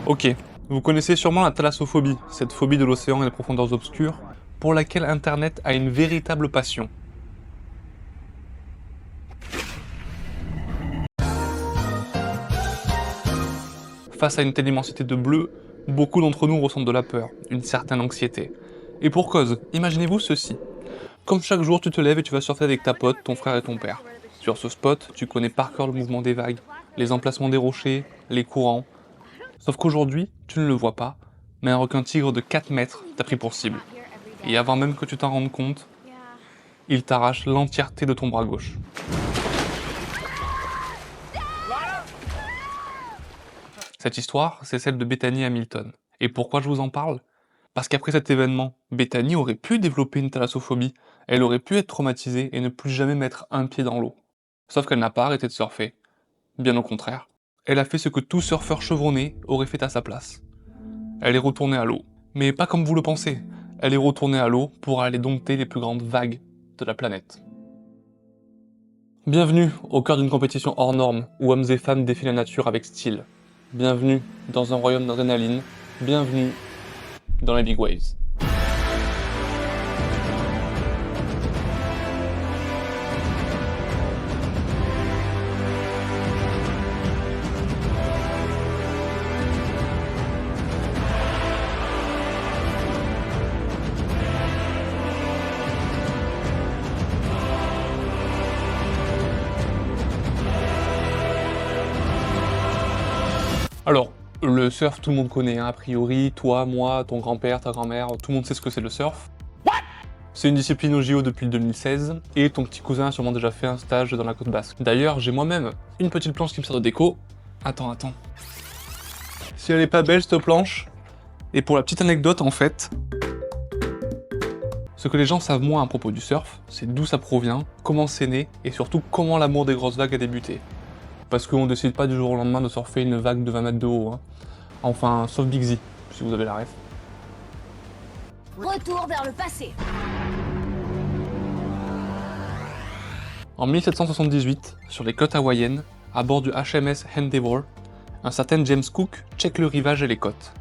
Ok, vous connaissez sûrement la thalassophobie, cette phobie de l'océan et des profondeurs obscures, pour laquelle Internet a une véritable passion. Face à une telle immensité de bleu, beaucoup d'entre nous ressentent de la peur, une certaine anxiété. Et pour cause, imaginez-vous ceci. Comme chaque jour, tu te lèves et tu vas surfer avec ta pote, ton frère et ton père. Sur ce spot, tu connais par cœur le mouvement des vagues, les emplacements des rochers, les courants. Sauf qu'aujourd'hui, tu ne le vois pas, mais un requin tigre de 4 mètres t'a pris pour cible. Et avant même que tu t'en rendes compte, il t'arrache l'entièreté de ton bras gauche. Cette histoire, c'est celle de Bethany Hamilton. Et pourquoi je vous en parle? Parce qu'après cet événement, Bethany aurait pu développer une thalassophobie, elle aurait pu être traumatisée et ne plus jamais mettre un pied dans l'eau. Sauf qu'elle n'a pas arrêté de surfer, bien au contraire. Elle a fait ce que tout surfeur chevronné aurait fait à sa place. Elle est retournée à l'eau. Mais pas comme vous le pensez, elle est retournée à l'eau pour aller dompter les plus grandes vagues de la planète. Bienvenue au cœur d'une compétition hors norme, où hommes et femmes défient la nature avec style. Bienvenue dans un royaume d'adrénaline, bienvenue dans les Big Waves. Alors, le surf, tout le monde connaît, hein, a priori, toi, moi, ton grand-père, ta grand-mère, tout le monde sait ce que c'est le surf. C'est une discipline au JO depuis le 2016, et ton petit cousin a sûrement déjà fait un stage dans la côte basque. D'ailleurs, j'ai moi-même une petite planche qui me sert de déco. Attends. Si elle est pas belle, cette planche. Et pour la petite anecdote, en fait, ce que les gens savent moins à propos du surf, c'est d'où ça provient, comment c'est né, et surtout comment l'amour des grosses vagues a débuté. Parce qu'on décide pas du jour au lendemain de surfer une vague de 20 mètres de haut, hein. Enfin, sauf Big Z, si vous avez la ref. Retour vers le passé. En 1778, sur les côtes hawaïennes, à bord du HMS Endeavour, un certain James Cook check le rivage et les côtes.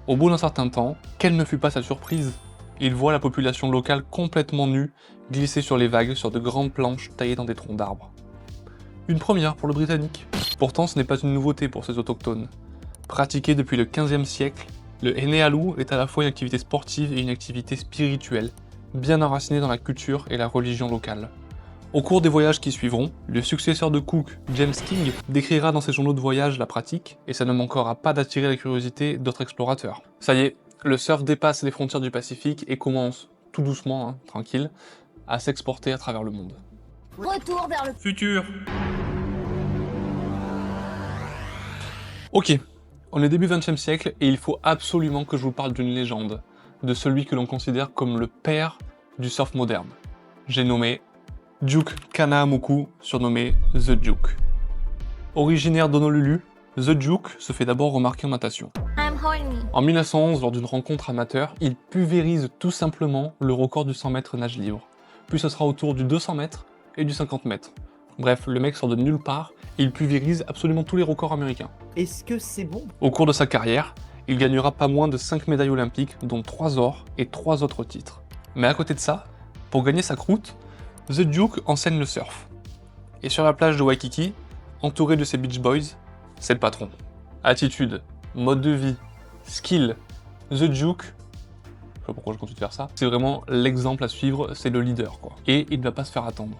Au bout d'un certain temps, quelle ne fut pas sa surprise? Il voit la population locale complètement nue glisser sur les vagues sur de grandes planches taillées dans des troncs d'arbres. Une première pour le Britannique. Pourtant, ce n'est pas une nouveauté pour ces autochtones. Pratiqué depuis le XVe siècle, le Enealu est à la fois une activité sportive et une activité spirituelle, bien enracinée dans la culture et la religion locale. Au cours des voyages qui suivront, le successeur de Cook, James King, décrira dans ses journaux de voyage la pratique, et ça ne manquera pas d'attirer la curiosité d'autres explorateurs. Ça y est, le surf dépasse les frontières du Pacifique et commence, tout doucement, hein, tranquille, à s'exporter à travers le monde. Retour vers le Futur. Ok, on est début 20e siècle et il faut absolument que je vous parle d'une légende, de celui que l'on considère comme le père du surf moderne. J'ai nommé Duke Kanaamoku, surnommé The Duke. Originaire d'Honolulu, The Duke se fait d'abord remarquer en natation. I'm horny. En 1911, lors d'une rencontre amateur, il pulvérise tout simplement le record du 100 mètres nage libre. Puis ce sera autour du 200 mètres et du 50 mètres. Bref, le mec sort de nulle part et il pulvérise absolument tous les records américains. Est-ce que c'est bon? Au cours de sa carrière, il gagnera pas moins de 5 médailles olympiques, dont 3 or et 3 autres titres. Mais à côté de ça, pour gagner sa croûte, The Duke enseigne le surf. Et sur la plage de Waikiki, entouré de ses Beach Boys, c'est le patron. Attitude, mode de vie, skill, The Duke, je sais pas pourquoi je continue de faire ça, c'est vraiment l'exemple à suivre, c'est le leader quoi. Et il ne va pas se faire attendre.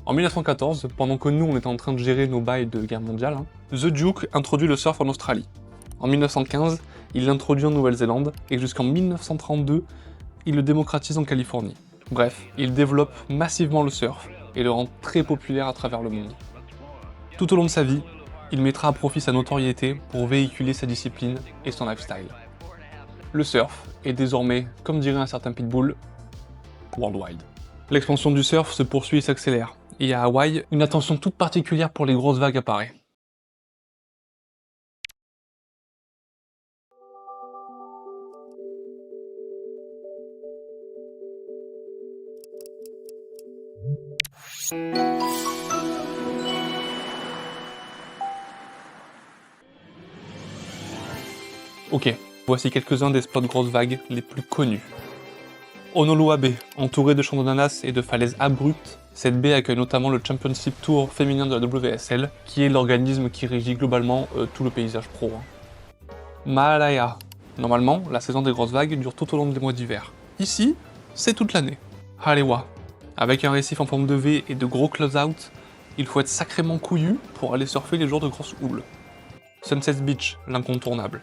En 1914, pendant que nous on était en train de gérer nos bails de guerre mondiale, The Duke introduit le surf en Australie. En 1915, il l'introduit en Nouvelle-Zélande, et jusqu'en 1932, il le démocratise en Californie. Bref, il développe massivement le surf, et le rend très populaire à travers le monde. Tout au long de sa vie, il mettra à profit sa notoriété pour véhiculer sa discipline et son lifestyle. Le surf est désormais, comme dirait un certain Pitbull, worldwide. L'expansion du surf se poursuit et s'accélère, et à Hawaï, une attention toute particulière pour les grosses vagues apparaît. Ok, voici quelques-uns des spots grosses vagues les plus connus. Honolulu Bay, entourée de champs d'ananas et de falaises abruptes, cette baie accueille notamment le Championship Tour féminin de la WSL, qui est l'organisme qui régit globalement tout le paysage pro. Maalaea. Normalement, la saison des grosses vagues dure tout au long des mois d'hiver. Ici, c'est toute l'année. Halewa. Avec un récif en forme de V et de gros close-out, il faut être sacrément couillu pour aller surfer les jours de grosse houle. Sunset Beach, l'incontournable.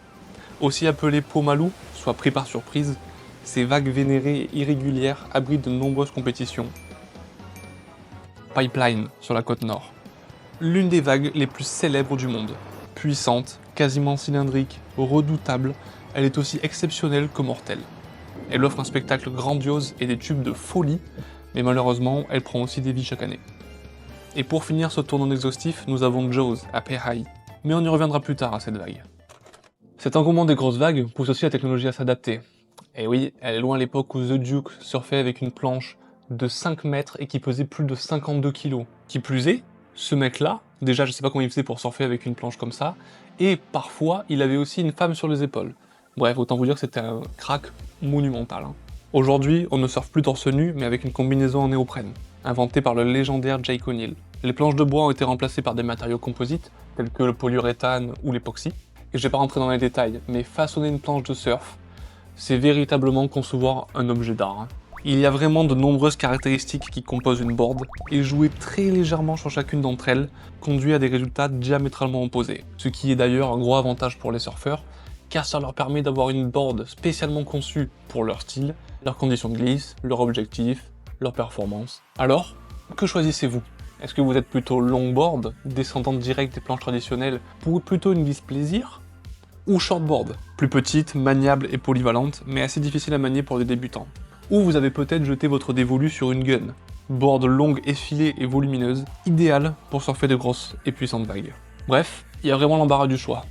Aussi appelé Pomalu, soit pris par surprise, ces vagues vénérées et irrégulières abritent de nombreuses compétitions. Pipeline, sur la côte nord. L'une des vagues les plus célèbres du monde. Puissante, quasiment cylindrique, redoutable, elle est aussi exceptionnelle que mortelle. Elle offre un spectacle grandiose et des tubes de folie, mais malheureusement, elle prend aussi des vies chaque année. Et pour finir ce tour non exhaustif, nous avons Jaws, à Peha'i. Mais on y reviendra plus tard à cette vague. Cet engouement des grosses vagues pousse aussi la technologie à s'adapter. Et oui, elle est loin l'époque où The Duke surfait avec une planche de 5 mètres et qui pesait plus de 52 kg. Qui plus est, ce mec-là, déjà je sais pas comment il faisait pour surfer avec une planche comme ça, et parfois il avait aussi une femme sur les épaules. Bref, autant vous dire que c'était un crack monumental. Aujourd'hui, on ne surfe plus torse nu, mais avec une combinaison en néoprène, inventée par le légendaire Jake O'Neill. Les planches de bois ont été remplacées par des matériaux composites, tels que le polyuréthane ou l'époxy. Et je vais pas rentrer dans les détails, mais façonner une planche de surf, c'est véritablement concevoir un objet d'art. Il y a vraiment de nombreuses caractéristiques qui composent une board, et jouer très légèrement sur chacune d'entre elles conduit à des résultats diamétralement opposés. Ce qui est d'ailleurs un gros avantage pour les surfeurs, car ça leur permet d'avoir une board spécialement conçue pour leur style, leurs conditions de glisse, leur objectif, leur performance. Alors, que choisissez-vous ? Est-ce que vous êtes plutôt longboard, descendant direct des planches traditionnelles, pour plutôt une glisse plaisir ? Ou shortboard, plus petite, maniable et polyvalente, mais assez difficile à manier pour des débutants. Ou vous avez peut-être jeté votre dévolu sur une gun, board longue, effilée et volumineuse, idéale pour surfer de grosses et puissantes vagues. Bref, il y a vraiment l'embarras du choix.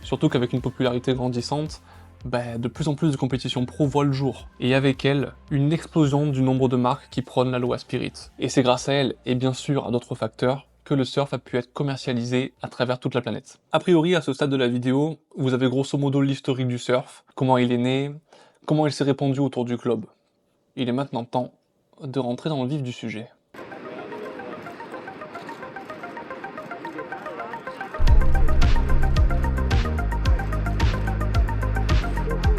Surtout qu'avec une popularité grandissante, de plus en plus de compétitions pro voient le jour, et avec elles, une explosion du nombre de marques qui prônent l'Aloha Spirit. Et c'est grâce à elle, et bien sûr à d'autres facteurs, que le surf a pu être commercialisé à travers toute la planète. A priori, à ce stade de la vidéo, vous avez grosso modo l'historique du surf, comment il est né, comment il s'est répandu autour du globe. Il est maintenant temps de rentrer dans le vif du sujet.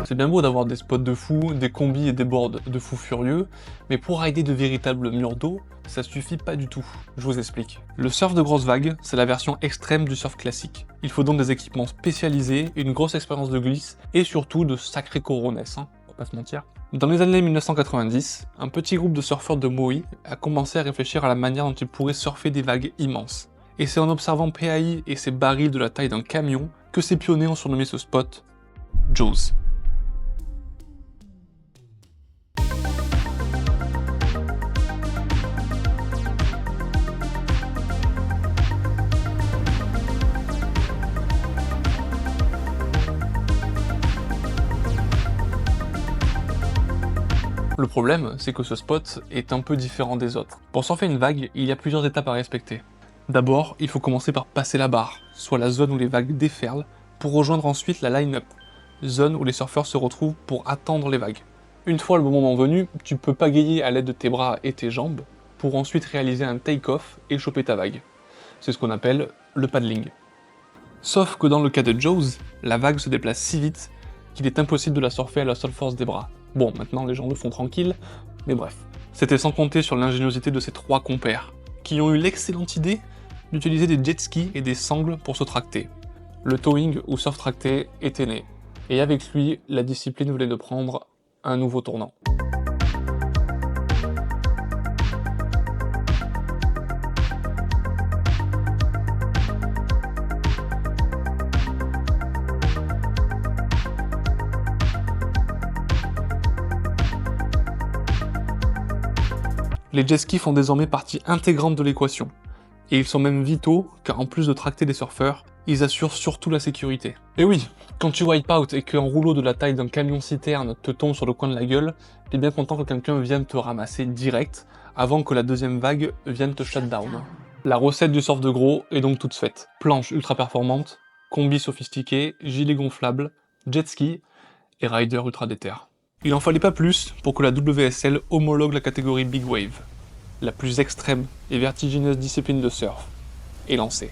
C'est bien beau d'avoir des spots de fou, des combis et des boards de fous furieux, mais pour rider de véritables murs d'eau, ça suffit pas du tout. Je vous explique. Le surf de grosses vagues, c'est la version extrême du surf classique. Il faut donc des équipements spécialisés, une grosse expérience de glisse, et surtout de sacrés coronesses, on va pas se mentir. Dans les années 1990, un petit groupe de surfeurs de Maui a commencé à réfléchir à la manière dont ils pourraient surfer des vagues immenses. Et c'est en observant Peha'i et ses barils de la taille d'un camion que ces pionniers ont surnommé ce spot Jaws. Le problème, c'est que ce spot est un peu différent des autres. Pour surfer une vague, il y a plusieurs étapes à respecter. D'abord, il faut commencer par passer la barre, soit la zone où les vagues déferlent, pour rejoindre ensuite la line-up, zone où les surfeurs se retrouvent pour attendre les vagues. Une fois le bon moment venu, tu peux pagayer à l'aide de tes bras et tes jambes, pour ensuite réaliser un take-off et choper ta vague. C'est ce qu'on appelle le paddling. Sauf que dans le cas de Jaws, la vague se déplace si vite qu'il est impossible de la surfer à la seule force des bras. Bon, maintenant les gens le font tranquille, mais bref. C'était sans compter sur l'ingéniosité de ses trois compères, qui ont eu l'excellente idée d'utiliser des jet skis et des sangles pour se tracter. Le towing ou surf tracté était né, et avec lui, la discipline voulait de prendre un nouveau tournant. Les jet skis font désormais partie intégrante de l'équation, et ils sont même vitaux car en plus de tracter des surfeurs, ils assurent surtout la sécurité. Et oui, quand tu wipe out et qu'un rouleau de la taille d'un camion citerne te tombe sur le coin de la gueule, t'es bien content que quelqu'un vienne te ramasser direct, avant que la deuxième vague vienne te shutdown. La recette du surf de gros est donc toute faite. Planche ultra performante, combi sophistiqué, gilet gonflable, jet ski et rider ultra déter. Il en fallait pas plus pour que la WSL homologue la catégorie Big Wave, la plus extrême et vertigineuse discipline de surf, est lancée.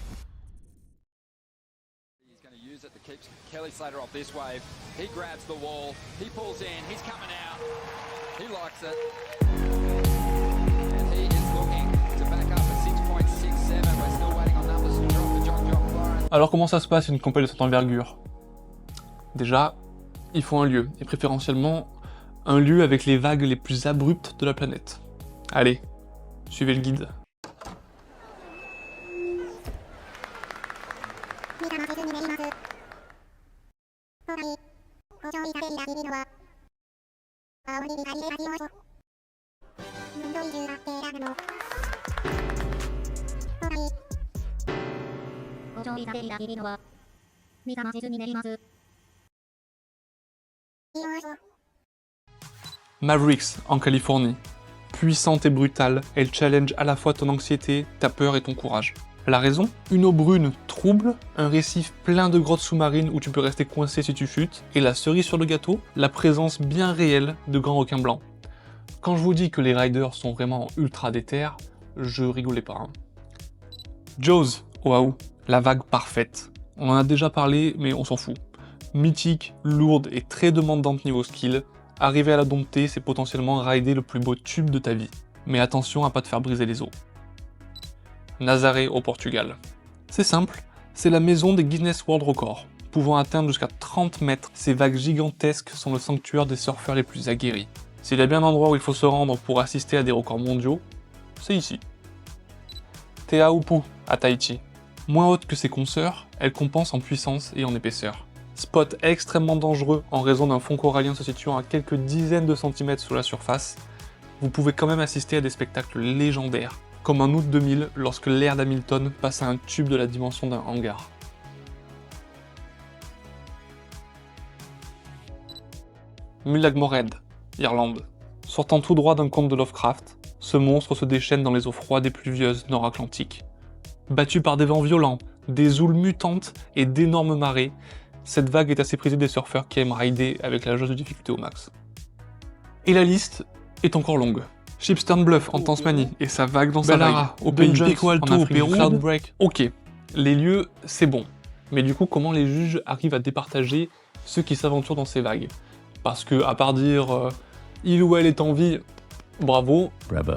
Kelly Slater off this wave. He grabs the wall. He pulls in. He's coming out. He likes it. And he is looking to back up at 6.67. We're still waiting on numbers to drop for John Florence. Alors comment ça se passe une compétition de cette envergure? Déjà, il faut un lieu, et préférentiellement un lieu avec les vagues les plus abruptes de la planète. Allez, suivez le guide. Mavericks, en Californie. Puissante et brutale, elle challenge à la fois ton anxiété, ta peur et ton courage. La raison? Une eau brune trouble, un récif plein de grottes sous-marines où tu peux rester coincé si tu chutes, et la cerise sur le gâteau, la présence bien réelle de grands requins blancs. Quand je vous dis que les riders sont vraiment ultra déter, je rigolais pas. Hein. Jaws, waouh, la vague parfaite. On en a déjà parlé, mais on s'en fout. Mythique, lourde et très demandante niveau skill, arriver à la dompter, c'est potentiellement rider le plus beau tube de ta vie. Mais attention à pas te faire briser les os. Nazaré au Portugal. C'est simple, c'est la maison des Guinness World Records. Pouvant atteindre jusqu'à 30 mètres, ces vagues gigantesques sont le sanctuaire des surfeurs les plus aguerris. S'il y a bien un endroit où il faut se rendre pour assister à des records mondiaux, c'est ici. Te Aupu, à Tahiti. Moins haute que ses consoeurs, elle compense en puissance et en épaisseur. Spot extrêmement dangereux en raison d'un fond corallien se situant à quelques dizaines de centimètres sous la surface, vous pouvez quand même assister à des spectacles légendaires, comme en août 2000 lorsque l'air d'Hamilton passe à un tube de la dimension d'un hangar. Mullaghmoread, Irlande. Sortant tout droit d'un conte de Lovecraft, ce monstre se déchaîne dans les eaux froides et pluvieuses nord-atlantiques. Battu par des vents violents, des houles mutantes et d'énormes marées, cette vague est assez prisée des surfeurs qui aiment rider avec la jauge de difficulté au max. Et la liste est encore longue. Shipstern Bluff en Tasmanie et sa vague dans sa vague, au pays Pico Alto au Pérou, Cloudbreak. Ok, les lieux, c'est bon. Mais du coup, comment les juges arrivent à départager ceux qui s'aventurent dans ces vagues? Parce que, à part dire il ou elle est en vie, bravo. Bravo.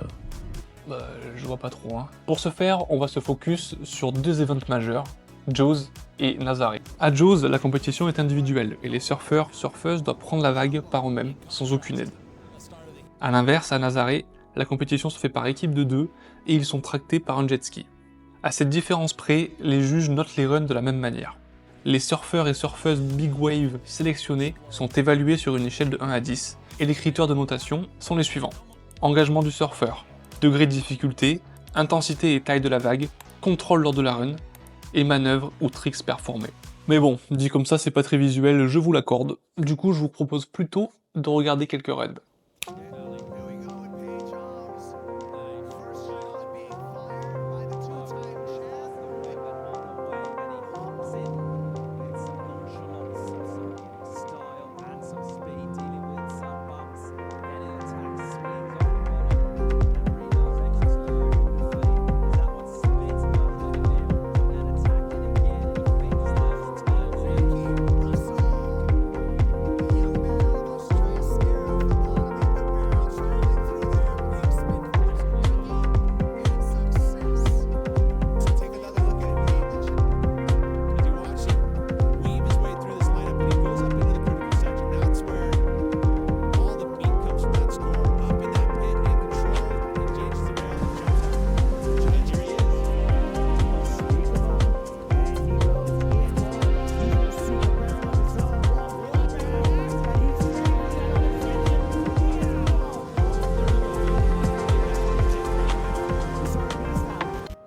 Je vois pas trop. Hein. Pour ce faire, on va se focus sur deux events majeurs, Jaws et Nazaré. À Jaws, la compétition est individuelle et les surfeurs/surfeuses doivent prendre la vague par eux-mêmes, sans aucune aide. A l'inverse, à Nazaré, la compétition se fait par équipe de 2 et ils sont tractés par un jet ski. À cette différence près, les juges notent les runs de la même manière. Les surfeurs et surfeuses Big Wave sélectionnés sont évalués sur une échelle de 1 à 10 et les critères de notation sont les suivants. Engagement du surfeur, degré de difficulté, intensité et taille de la vague, contrôle lors de la run, et manœuvres ou tricks performés. Mais bon, dit comme ça c'est pas très visuel, je vous l'accorde. Du coup je vous propose plutôt de regarder quelques runs.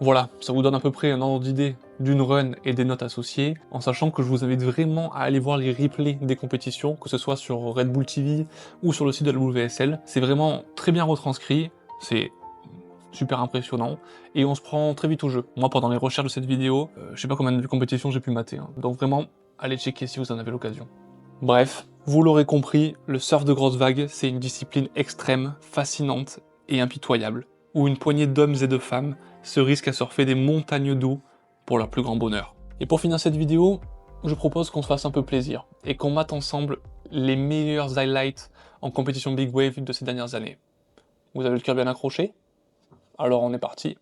Voilà, ça vous donne à peu près un ordre d'idée d'une run et des notes associées, en sachant que je vous invite vraiment à aller voir les replays des compétitions, que ce soit sur Red Bull TV ou sur le site de la WSL. C'est vraiment très bien retranscrit, c'est super impressionnant, et on se prend très vite au jeu. Moi, pendant les recherches de cette vidéo, je sais pas combien de compétitions j'ai pu mater, hein. Donc vraiment, allez checker si vous en avez l'occasion. Bref, vous l'aurez compris, le surf de grosses vagues, c'est une discipline extrême, fascinante et impitoyable, où une poignée d'hommes et de femmes se risquent à surfer des montagnes d'eau pour leur plus grand bonheur. Et pour finir cette vidéo, je propose qu'on se fasse un peu plaisir, et qu'on mate ensemble les meilleurs highlights en compétition Big Wave de ces dernières années. Vous avez le cœur bien accroché? Alors on est parti.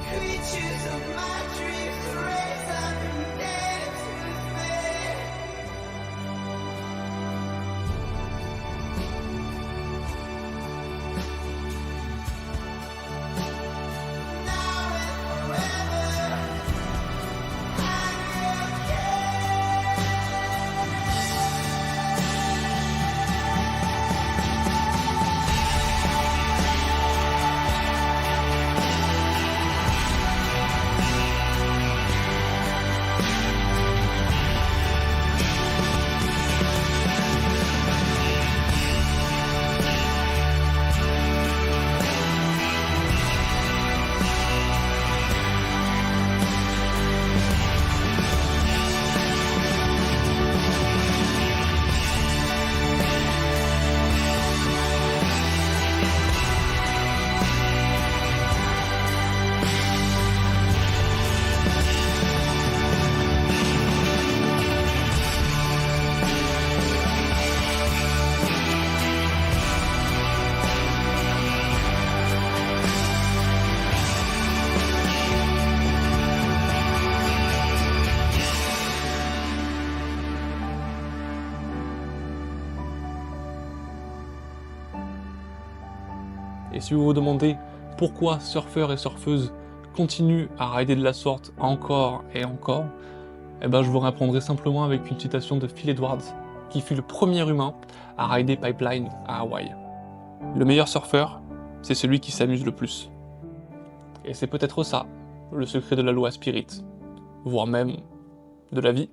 Creatures of my dreams to raise up and dance with me. Now and forever, I will Et si vous vous demandez pourquoi surfeurs et surfeuses continuent à rider de la sorte encore et encore, eh ben je vous répondrai simplement avec une citation de Phil Edwards, qui fut le premier humain à rider Pipeline à Hawaï. Le meilleur surfeur, c'est celui qui s'amuse le plus. Et c'est peut-être ça, le secret de la loi Spirit, voire même de la vie.